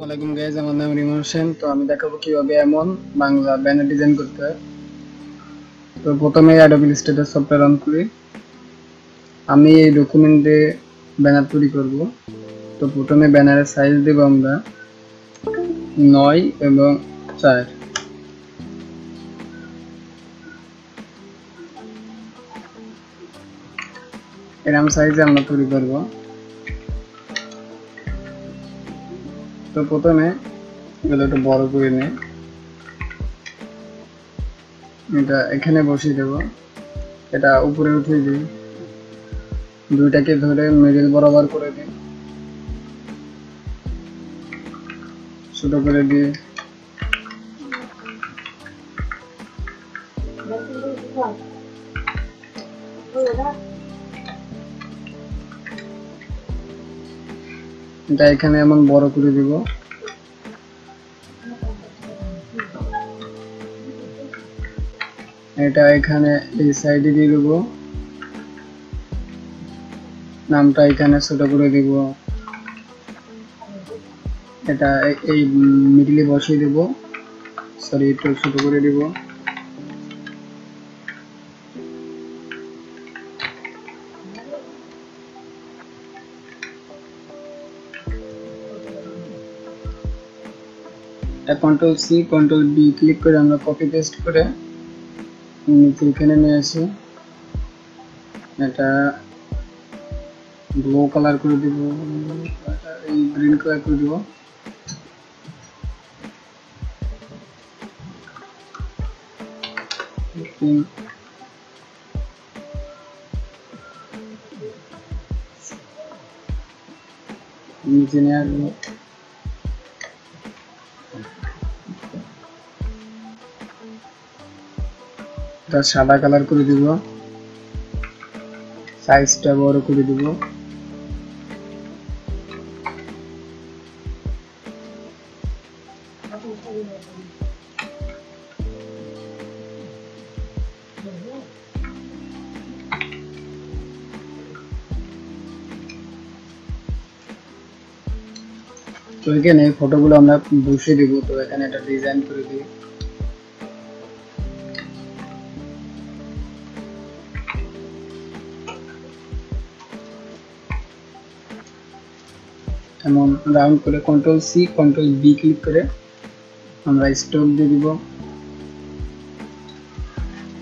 ওয়ালাইকুম গাইজ, আমার নাম রিমন হোসেন। তো আমি দেখাবো কিভাবে এমন বাংলা ব্যানার ডিজাইন করতে হয়। তো প্রথমে অ্যাডোবি ইলাস্ট্রেটর সফটওয়্যার অন করি। আমি এই ডকুমেন্টে ব্যানার তৈরি করব। তো প্রথমে ব্যানারের সাইজ দেব আমরা 9 এবং 4। এরকম সাইজে আমরা তৈরি করব। তো প্রথমে এগুলো একটু বড় করে নিই, এটা এখানে বসিয়ে দেব। এটা উপরে উঠিয়ে দিই, দুইটাকে ধরে মিডল বরাবর করে দিই, ছোট করে দিই। এটা এখানে এমন বড় করে দিব। এটা এখানে এই সাইডে দিয়ে দেব, নামটা এখানে ছোট করে দিব। এটা এই মিডলে বসিয়ে দেব, সরি একটু ছোট করে দিব। Control C control B click করে আমরা কপি পেস্ট করে নিচে এখানে নিয়ে আসি। এটা ব্লু কালার করে দিব, এই গ্রিন কালার করে দিব। নিচে নিয়ে আসবো, এটা সাদা কালার করে দিব, সাইজটা বড় করে দিব। তো এখানে ফটোগুলো আমরা বসিয়ে দিব। তো এখানে একটা ডিজাইন করে দিই, এমন রাউন্ড করে control C control B click করে আমরা স্ট্রোক দিয়ে দিব।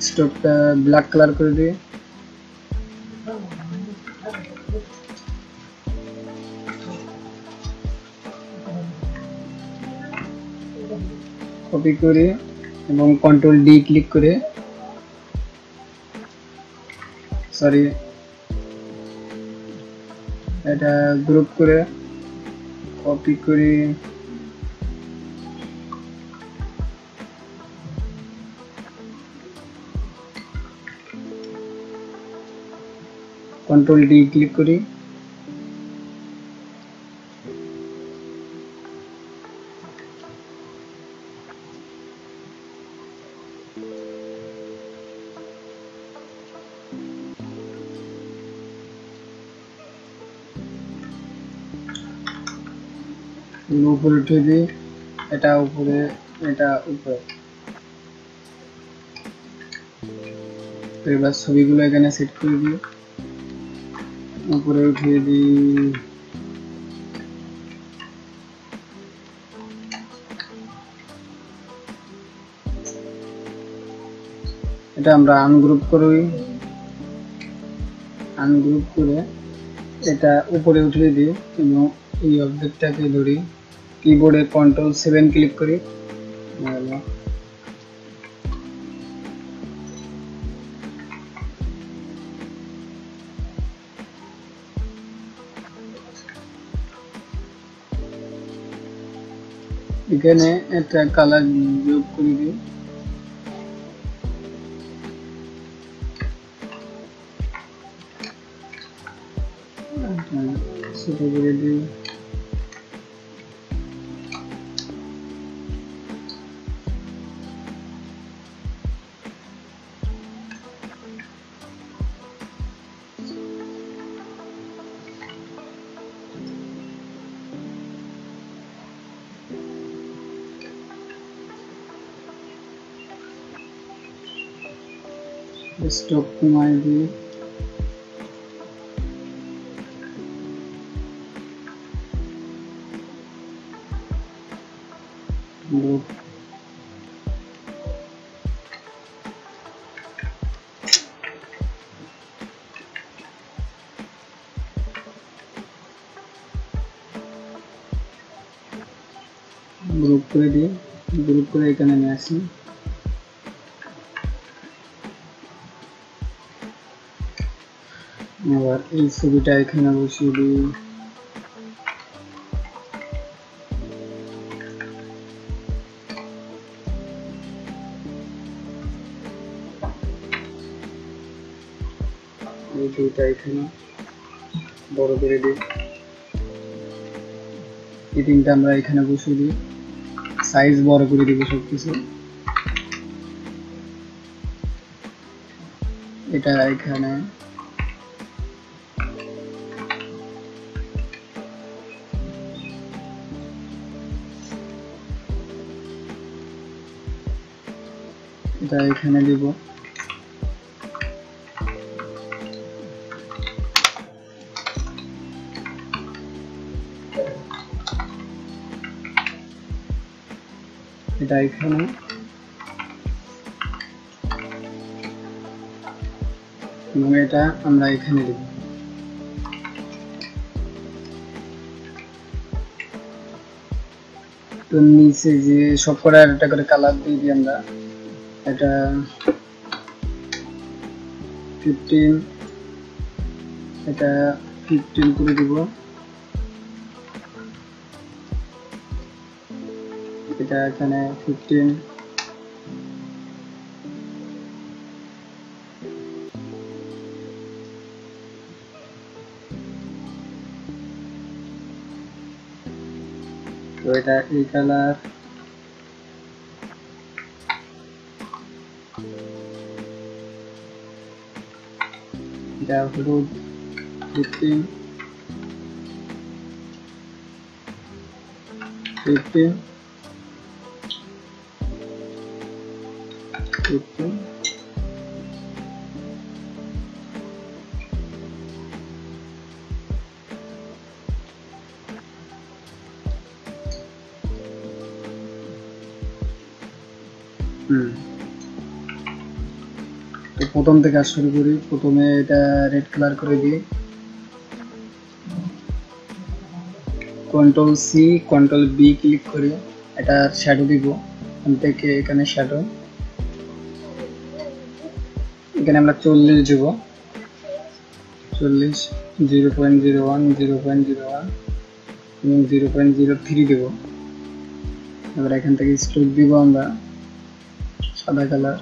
স্ট্রোকটা ব্ল্যাক কালার করে দিই। কপি করে এবং কন্ট্রোল ডি ক্লিক করে, সরি এটা গ্রুপ করে কপি করি, কন্ট্রোল ডি ক্লিক করি। উপরে উঠে দিই, এটা উপরে, এটা উপরে। এবার ছবিগুলো এখানে সেট করে দিই, উপরে উঠিয়ে দিই। এটা আমরা আনগ্রুপ করি, আনগ্রুপ করে এটা উপরে উঠিয়ে দিই এবং এই অবজেক্টটাকে ধরি, কিবোর্ডে কন্ট্রোল 7 ক্লিক করি। এখানে একটা কালার যোগ করে দিই, ছোট করে দিই। স্টক কমাই দিই, গ্রুপ গ্রুপ করে দিই, গ্রুপ করে এখানে নিয়ে আসি। আবার এই ছবিটা এখানে বসিয়ে দিই, এই দুইটা এখানে বড় করে দিই, এই তিনটা আমরা এখানে বসিয়ে দিই, সাইজ বড় করে দিব সবকিছু। এটা এখানে এটা এখানে দিব, এটা এখানে, এবং এটা আমরা এখানে দেব। তো নিচে যে সব করে একটা করে কালার দিয়ে দিই আমরা, এটা 15, এটা 15 করে দিব, এটা এখানে 15, তো এটা এই কালার, এটা হলুদ 15, 15, 15, তো প্রথম থেকে কাজ শুরু করি। প্রথমে এটা রেড কালার করে দিই, control C control B click করে এটা শ্যাডো দিব, এখান থেকে এখানে শ্যাডো, এখানে আমরা 40 দেব, 40, 0.01, 0.01 এবং 0.03 দেব। এবার এখান থেকে স্ট্রোক দিব আমরা সাদা কালার,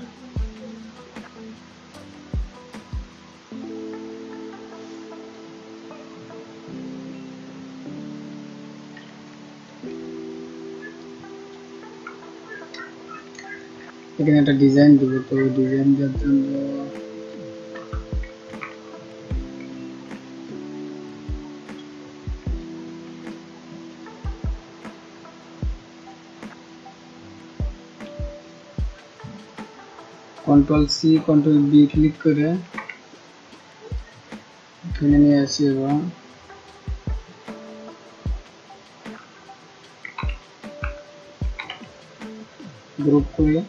এখানে একটা ডিজাইন দিব। তো ডিজাইন দেওয়ার জন্য control C control B click করে এখানে নিয়ে আসি এবং গ্রুপ করে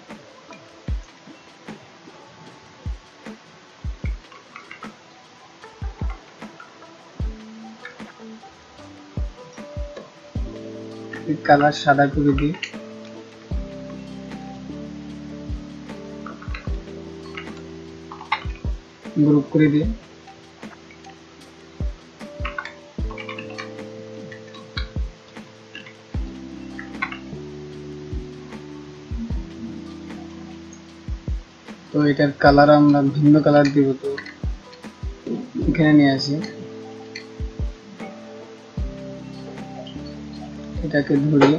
কালার সাদা করে দিই, গ্রুপ করে দিই, তো এটার কালার আমরা ভিন্ন কালার দিব। তো এখানে নিয়ে আসি, এটাকে ধরে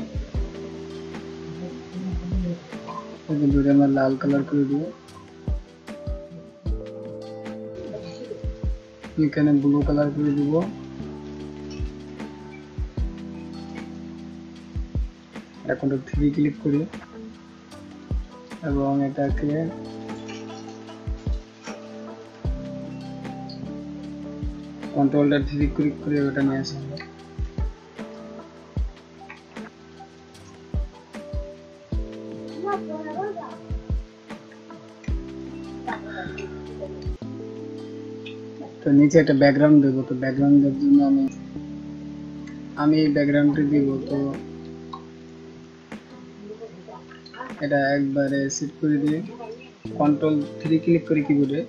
আমরা লাল কালার করে দিব, এখানে ব্লু কালার করে দিব, এখন 3 ক্লিক করি এবং এটাকে কন্ট্রোলটা 3 ক্লিক করে ওটা নিয়ে আসা হবে। তো নিচে একটা ব্যাকগ্রাউন্ড দেবো, তো ব্যাকগ্রাউন্ডের জন্য আমি এই ব্যাকগ্রাউন্ডটা দিব। তো এটা একবারে সেট করে দিয়ে কন্ট্রোল 3 ক্লিক করে কিবোর্ডে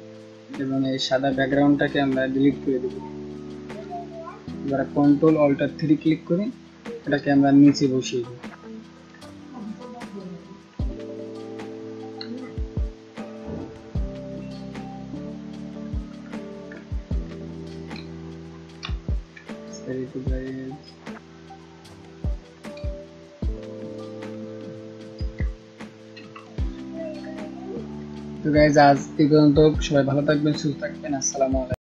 এবং এই সাদা ব্যাকগ্রাউন্ডটাকে আমরা ডিলিট করে দেব। এবার কন্ট্রোল অল্টার 3 ক্লিক করে এটাকে আমরা নিচে বসিয়ে দেব। তো গাইজ আজ এই পর্যন্ত, সবাই ভালো থাকবেন, সুস্থ থাকবেন, আসসালামু আলাইকুম।